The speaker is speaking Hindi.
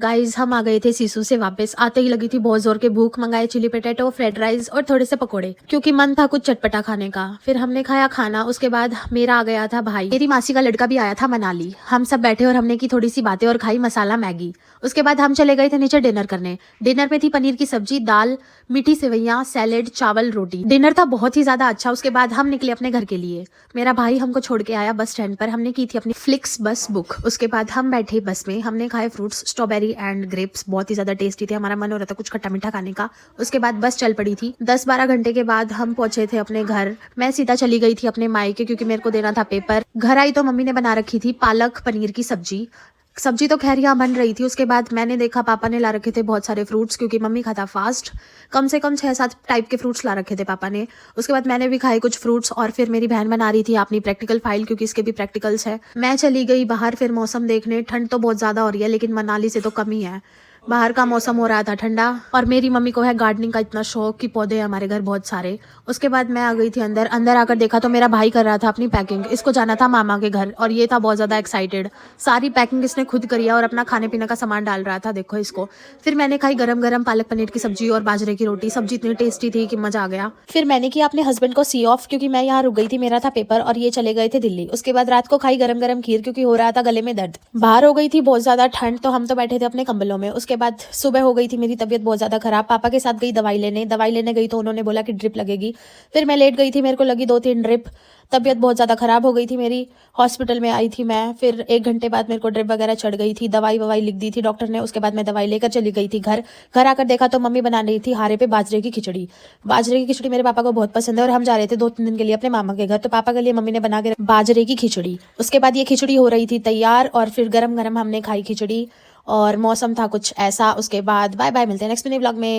गाइस हम आ गए थे सिसु से वापस। आते ही लगी थी बहुत जोर के भूख। मंगाए चिली पटेटो, फ्राइड राइस और थोड़े से पकोड़े क्योंकि मन था कुछ चटपटा खाने का। फिर हमने खाया खाना। उसके बाद मेरा आ गया था भाई। मेरी मासी का लड़का भी आया था मनाली। हम सब बैठे और हमने की थोड़ी सी बातें और खाई मसाला मैगी। उसके बाद हम चले गए थे नीचे डिनर करने। डिनर पे थी पनीर की सब्जी, दाल, मीठी सेवैयां, सैलेड, चावल, रोटी। डिनर था बहुत ही ज्यादा अच्छा। उसके बाद हम निकले अपने घर के लिए। मेरा भाई हमको छोड़ के आया बस स्टैंड पर। हमने की थी अपनी फ्लिक्स बस बुक। उसके बाद हम बैठे बस में। हमने खाए फ्रूट्स, स्ट्रॉबेरी एंड ग्रेप्स, बहुत ही ज्यादा टेस्टी थे। हमारा मन हो रहा था कुछ खट्टा मीठा खाने का। उसके बाद बस चल पड़ी थी। 10-12 घंटे के बाद हम पहुंचे थे अपने घर। मैं सीधा चली गई थी अपने मायके क्योंकि मेरे को देना था पेपर। घर आई तो मम्मी ने बना रखी थी पालक पनीर की सब्जी। सब्जी तो खैर यहाँ बन रही थी। उसके बाद मैंने देखा पापा ने ला रखे थे बहुत सारे फ्रूट्स क्योंकि मम्मी खाता फास्ट। कम से कम 6-7 टाइप के फ्रूट्स ला रखे थे पापा ने। उसके बाद मैंने भी खाए कुछ फ्रूट्स और फिर मेरी बहन बना रही थी अपनी प्रैक्टिकल फाइल क्योंकि इसके भी प्रैक्टिकल्स है। मैं चली गई बाहर फिर मौसम देखने। ठंड तो बहुत ज्यादा हो रही है लेकिन मनाली से तो कम ही है। बाहर का मौसम हो रहा था ठंडा। और मेरी मम्मी को है गार्डनिंग का इतना शौक कि पौधे हैं हमारे घर बहुत सारे। उसके बाद मैं आ गई थी अंदर। अंदर आकर देखा तो मेरा भाई कर रहा था अपनी पैकिंग। इसको जाना था मामा के घर और ये था बहुत ज्यादा एक्साइटेड। सारी पैकिंग इसने खुद करी है और अपना खाने पीने का सामान डाल रहा था, देखो इसको। फिर मैंने खाई गरम गरम पालक पनीर की सब्जी और बाजरे की रोटी। सब्जी इतनी टेस्टी थी कि मजा आ गया। फिर मैंने किया अपने हस्बैंड को सी ऑफ क्योंकि मैं यहाँ रुक गई थी, मेरा था पेपर और ये चले गए थे दिल्ली। उसके बाद रात को खाई गरम गरम खीर क्योंकि हो रहा था गले में दर्द। बाहर हो गई थी बहुत ज्यादा ठंड तो हम तो बैठे थे अपने कंबलों में। उसके बाद सुबह हो गई थी मेरी तबीयत बहुत ज्यादा खराब। पापा के साथ गई दवाई लेने गई तो उन्होंने बोला कि ड्रिप लगेगी। फिर मैं लेट गई थी, मेरे को लगी 2-3 ड्रिप। तबीयत बहुत ज्यादा खराब हो गई थी मेरी। हॉस्पिटल में आई थी मैं। फिर 1 घंटे बाद मेरे को ड्रिप वगैरह चढ़ गई थी। दवाई ववाई लिख दी थी डॉक्टर ने। उसके बाद मैं दवाई लेकर चली गई थी घर। घर आकर देखा तो मम्मी बना रही थी हारे पे बाजरे की खिचड़ी। बाजरे की खिचड़ी मेरे पापा को बहुत पसंद है और हम जा रहे थे 2-3 दिन के लिए अपने मामा के घर। तो पापा के लिए मम्मी ने बना के बाजरे की खिचड़ी। उसके बाद ये खिचड़ी हो रही थी तैयार और फिर गरम गरम हमने खाई खिचड़ी और मौसम था कुछ ऐसा। उसके बाद बाय बाय, मिलते हैं नेक्स्ट मिनी व्लॉग में।